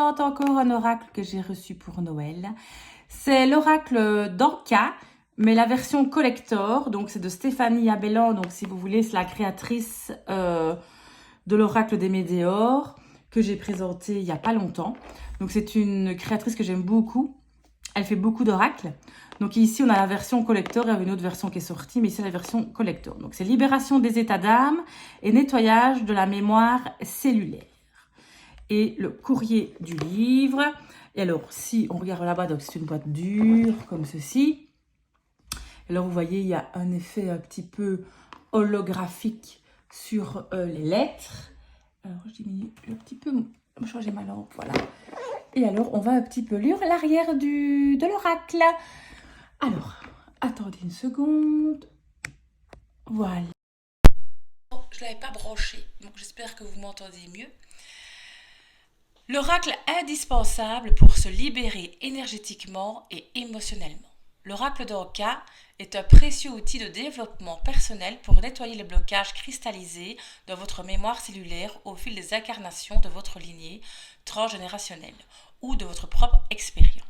présente encore un oracle que j'ai reçu pour Noël. C'est l'oracle d'Anka, mais la version collector. Donc c'est de Stéphanie Abellan. Donc si vous voulez, c'est la créatrice de l'oracle des Médéors que j'ai présenté il n'y a pas longtemps. Donc c'est une créatrice que j'aime beaucoup. Elle fait beaucoup d'oracles. Donc ici, on a la version collector, il y avait une autre version qui est sortie, mais ici, la version collector. Donc c'est libération des états d'âme et nettoyage de la mémoire cellulaire. Et le courrier du livre. Et alors, si on regarde là-bas, donc c'est une boîte dure, comme ceci. Alors, vous voyez, il y a un effet un petit peu holographique sur les lettres. Alors, je diminue un petit peu, je vais changer ma lampe, voilà. Et alors, on va un petit peu lire l'arrière de l'oracle. Alors, attendez une seconde. Voilà. Je ne l'avais pas branché, donc j'espère que vous m'entendez mieux. L'oracle indispensable pour se libérer énergétiquement et émotionnellement. L'oracle d'Anka est un précieux outil de développement personnel pour nettoyer les blocages cristallisés dans votre mémoire cellulaire au fil des incarnations de votre lignée transgénérationnelle ou de votre propre expérience.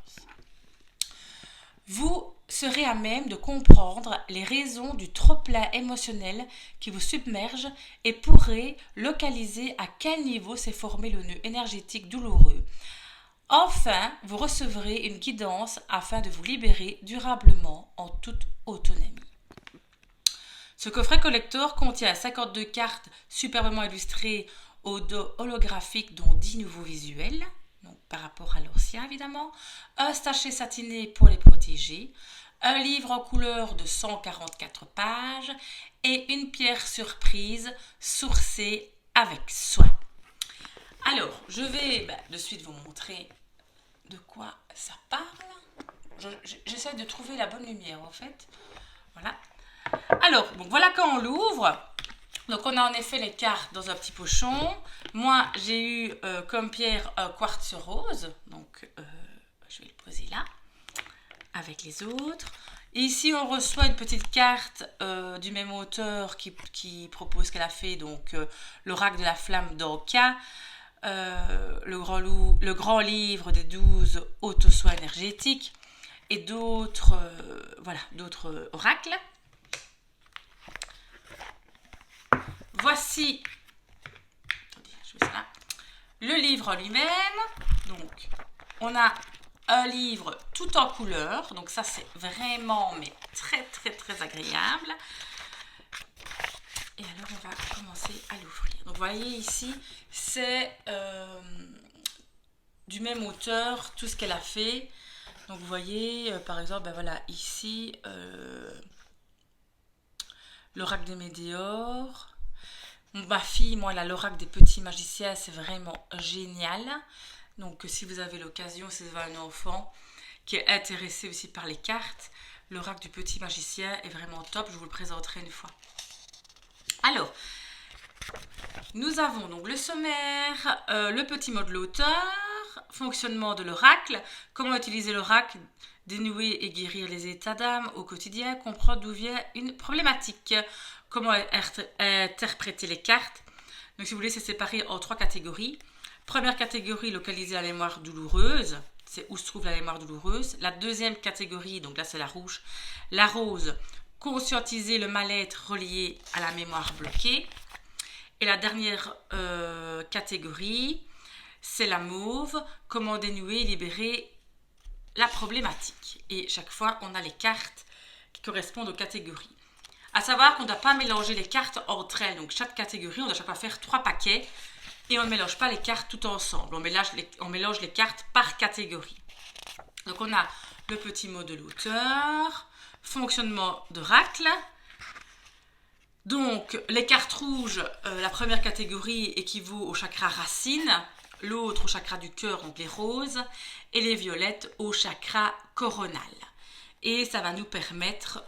Vous serez à même de comprendre les raisons du trop-plein émotionnel qui vous submerge et pourrez localiser à quel niveau s'est formé le nœud énergétique douloureux. Enfin, vous recevrez une guidance afin de vous libérer durablement en toute autonomie. Ce coffret collector contient 52 cartes superbement illustrées au dos holographique dont 10 nouveaux visuels. Donc, par rapport à l'ancien évidemment, un sachet satiné pour les protéger, un livre en couleur de 144 pages et une pierre surprise sourcée avec soin. Alors, je vais de suite vous montrer de quoi ça parle. J'essaie de trouver la bonne lumière en fait. Voilà. Alors, donc voilà quand on l'ouvre. Donc on a en effet les cartes dans un petit pochon. Moi j'ai eu comme pierre un quartz rose. Donc je vais le poser là avec les autres. Et ici on reçoit une petite carte du même auteur qui propose qu'elle a fait donc l'oracle de la flamme d'Anka. Le grand livre des 12 auto-soins énergétiques et d'autres d'autres oracles. Voici le livre lui-même. Donc, on a un livre tout en couleur. Donc, ça, c'est vraiment, mais très, très, très agréable. Et alors, on va commencer à l'ouvrir. Donc, vous voyez ici, c'est du même auteur, tout ce qu'elle a fait. Donc, vous voyez, par exemple, voilà, ici, l'oracle des Médéors. Ma fille, moi, elle a l'oracle des petits magiciens, c'est vraiment génial. Donc, si vous avez l'occasion, si vous avez un enfant qui est intéressé aussi par les cartes, l'oracle du petit magicien est vraiment top. Je vous le présenterai une fois. Alors, nous avons donc le sommaire, le petit mot de l'auteur, fonctionnement de l'oracle, comment utiliser l'oracle, dénouer et guérir les états d'âme au quotidien, comprendre d'où vient une problématique. Comment interpréter les cartes. Donc si vous voulez, c'est séparé en 3 catégories. Première catégorie, localiser la mémoire douloureuse. C'est où se trouve la mémoire douloureuse. La deuxième catégorie, donc là c'est la rouge. La rose, conscientiser le mal-être relié à la mémoire bloquée. Et la dernière catégorie, c'est la mauve. Comment dénouer et libérer la problématique. Et chaque fois, on a les cartes qui correspondent aux catégories. À savoir qu'on ne doit pas mélanger les cartes entre elles. Donc, chaque catégorie, on doit chaque fois faire 3 paquets. Et on ne mélange pas les cartes tout ensemble. On mélange les cartes par catégorie. Donc, on a le petit mot de l'auteur. Fonctionnement d'oracle. Donc, les cartes rouges, la première catégorie équivaut au chakra racine. L'autre au chakra du cœur, donc les roses. Et les violettes au chakra coronal. Et ça va nous permettre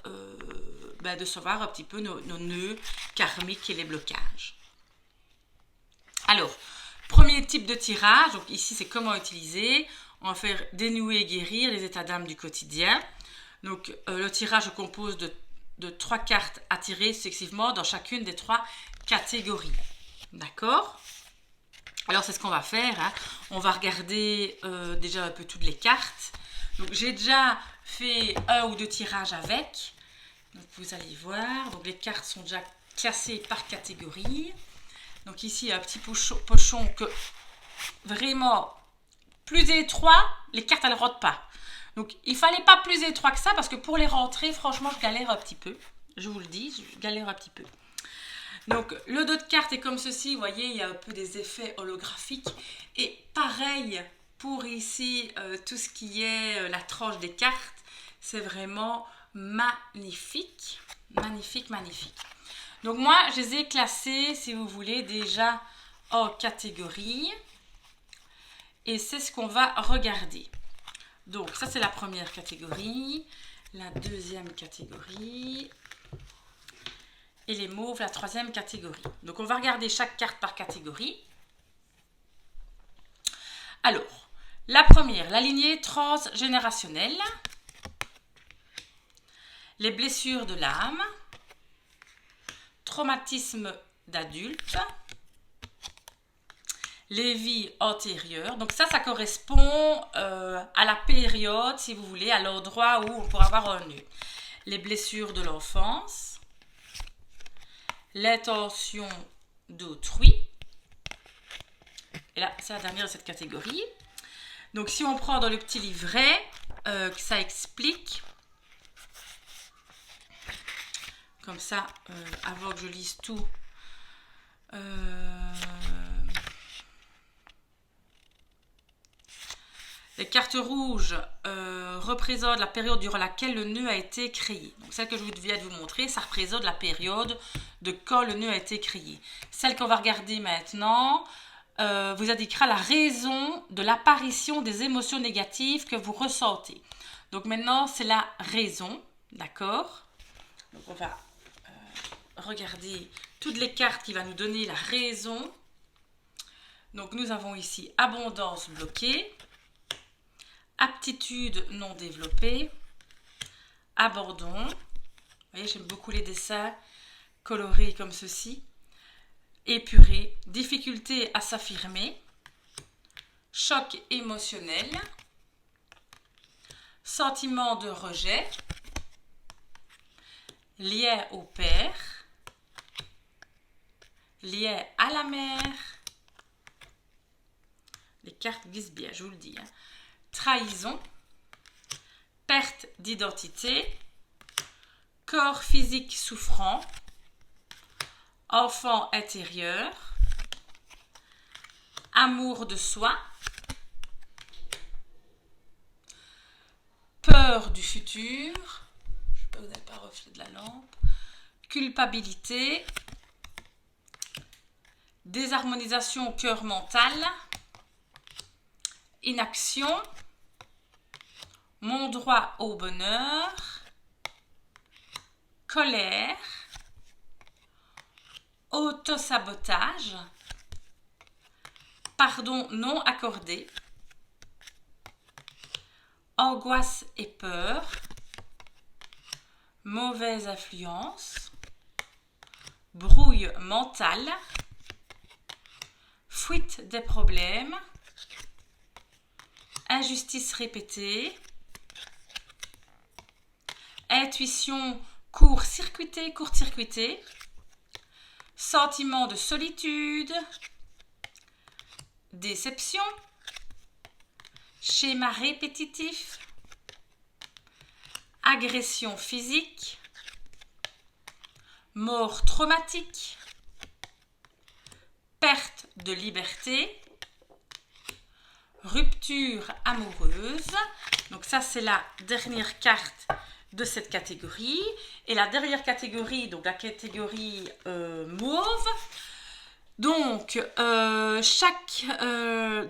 de savoir un petit peu nos nœuds karmiques et les blocages. Alors, premier type de tirage, donc ici c'est comment utiliser. On va faire dénouer et guérir les états d'âme du quotidien. Donc le tirage se compose de 3 cartes à tirer successivement dans chacune des 3 catégories. D'accord ? Alors, c'est ce qu'on va faire, hein. On va regarder déjà un peu toutes les cartes. Donc, j'ai déjà fait 1 ou 2 tirages avec. Donc, vous allez voir. Donc, les cartes sont déjà classées par catégorie. Donc, ici, il y a un petit pochon que vraiment, plus étroit, les cartes, elles ne rentrent pas. Donc, il ne fallait pas plus étroit que ça parce que pour les rentrer, franchement, je galère un petit peu. Je vous le dis, je galère un petit peu. Donc, le dos de carte est comme ceci. Vous voyez, il y a un peu des effets holographiques. Et pareil pour ici, tout ce qui est la tranche des cartes. C'est vraiment magnifique. Magnifique, magnifique. Donc, moi, je les ai classés, si vous voulez, déjà en catégorie. Et c'est ce qu'on va regarder. Donc, ça, c'est la première catégorie. La deuxième catégorie. Et les mauves, la troisième catégorie. Donc, on va regarder chaque carte par catégorie. Alors, la première, la lignée transgénérationnelle. Les blessures de l'âme. Traumatisme d'adulte. Les vies antérieures. Donc, ça correspond à la période, si vous voulez, à l'endroit où on pourra avoir un nœud. Les blessures de l'enfance. L'intention d'autrui. Et là, c'est la dernière de cette catégorie. Donc, si on prend dans le petit livret, ça explique. Comme ça, avant que je lise tout. Les cartes rouges représentent la période durant laquelle le nœud a été créé. Donc, celle que je viens de vous montrer, ça représente la période de quand le nœud a été créé. Celle qu'on va regarder maintenant vous indiquera la raison de l'apparition des émotions négatives que vous ressentez. Donc, maintenant, c'est la raison, d'accord? Donc, on va regarder toutes les cartes qui vont nous donner la raison. Donc, nous avons ici abondance bloquée. Aptitude non développée, abandon. Vous voyez, j'aime beaucoup les dessins colorés comme ceci. Épuré, difficulté à s'affirmer, choc émotionnel, sentiment de rejet, lien au père, lien à la mère. Les cartes glissent bien, je vous le dis, hein. Trahison, perte d'identité, corps physique souffrant, enfant intérieur, amour de soi, peur du futur, je sais pas, vous n'avez pas reflet de la lampe, culpabilité, désharmonisation cœur mental, inaction, mon droit au bonheur, colère, autosabotage, pardon non accordé, angoisse et peur, mauvaise influence, brouille mentale, fuite des problèmes, injustice répétée, intuition court-circuitée, sentiment de solitude, déception, schéma répétitif, agression physique, mort traumatique, perte de liberté, rupture amoureuse. Donc ça, c'est la dernière carte de cette catégorie. Et la dernière catégorie, donc la catégorie mauve. Donc, chaque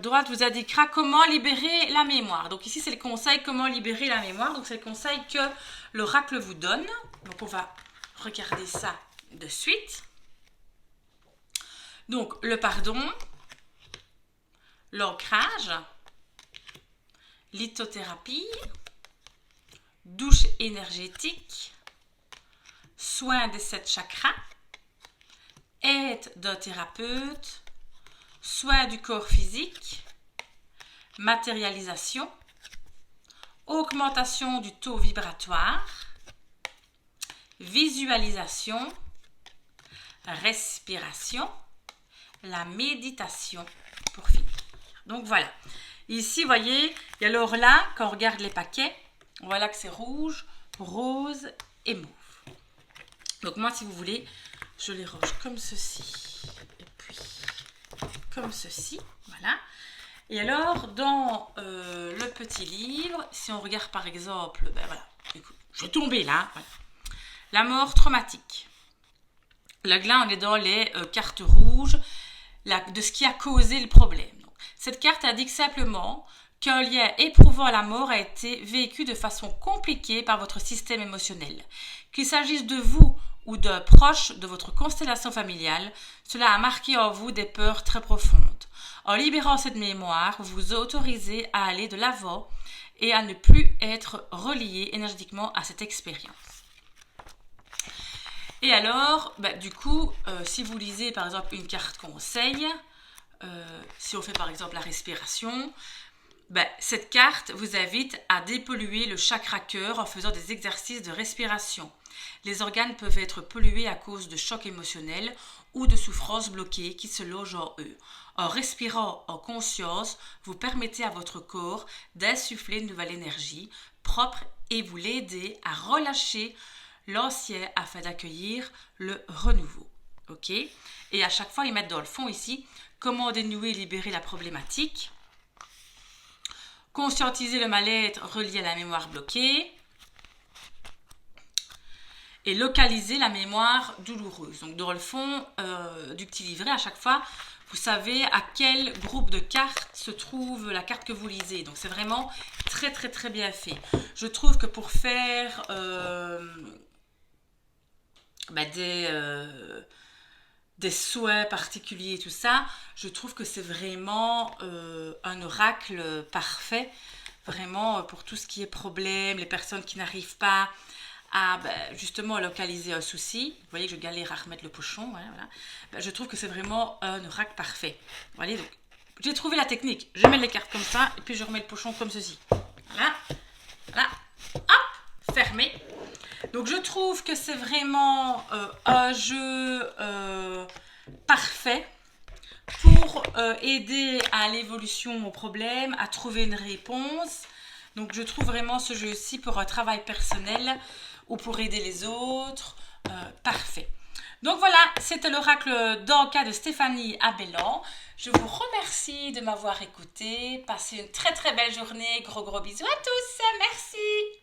droite vous indiquera comment libérer la mémoire. Donc ici, c'est le conseil comment libérer la mémoire. Donc c'est le conseil que l'oracle vous donne. Donc on va regarder ça de suite. Donc le pardon, l'ancrage, lithothérapie, douche énergétique, soin des 7 chakras, aide d'un thérapeute, soins du corps physique, matérialisation, augmentation du taux vibratoire, visualisation, respiration, la méditation pour finir. Donc voilà. Ici, vous voyez, et alors là, quand on regarde les paquets, voilà que c'est rouge, rose et mauve. Donc moi, si vous voulez, je les range comme ceci. Et puis, comme ceci. Voilà. Et alors, dans le petit livre, si on regarde par exemple, ben voilà, écoute, je vais tomber là. Voilà. La mort traumatique. Là, on est dans les cartes rouges de ce qui a causé le problème. Donc, cette carte indique simplement qu'un lien éprouvant à la mort a été vécu de façon compliquée par votre système émotionnel. Qu'il s'agisse de vous ou d'un proche de votre constellation familiale, cela a marqué en vous des peurs très profondes. En libérant cette mémoire, vous vous autorisez à aller de l'avant et à ne plus être relié énergétiquement à cette expérience. Et alors, du coup, si vous lisez par exemple une carte conseil, si on fait par exemple la respiration, cette carte vous invite à dépolluer le chakra cœur en faisant des exercices de respiration. Les organes peuvent être pollués à cause de chocs émotionnels ou de souffrances bloquées qui se logent en eux. En respirant en conscience, vous permettez à votre corps d'insuffler une nouvelle énergie propre et vous l'aidez à relâcher l'ancien afin d'accueillir le renouveau. Ok ? Et à chaque fois, ils mettent dans le fond ici comment dénouer et libérer la problématique, conscientiser le mal-être relié à la mémoire bloquée et localiser la mémoire douloureuse. Donc dans le fond du petit livret, à chaque fois, vous savez à quel groupe de cartes se trouve la carte que vous lisez. Donc c'est vraiment très très très bien fait. Je trouve que pour faire des souhaits particuliers et tout ça, je trouve que c'est vraiment un oracle parfait, vraiment pour tout ce qui est problème, les personnes qui n'arrivent pas à justement localiser un souci. Vous voyez que je galère à remettre le pochon, hein, voilà. Je trouve que c'est vraiment un oracle parfait. Vous voyez, donc j'ai trouvé la technique, je mets les cartes comme ça et puis je remets le pochon comme ceci. Voilà, voilà, hop, fermé. Donc je trouve que c'est vraiment un jeu parfait pour aider à l'évolution au problème, à trouver une réponse. Donc je trouve vraiment ce jeu-ci pour un travail personnel ou pour aider les autres, parfait. Donc voilà, c'était l'oracle d'Anka de Stéphanie Abellan. Je vous remercie de m'avoir écouté. Passez une très très belle journée. Gros bisous à tous. Merci.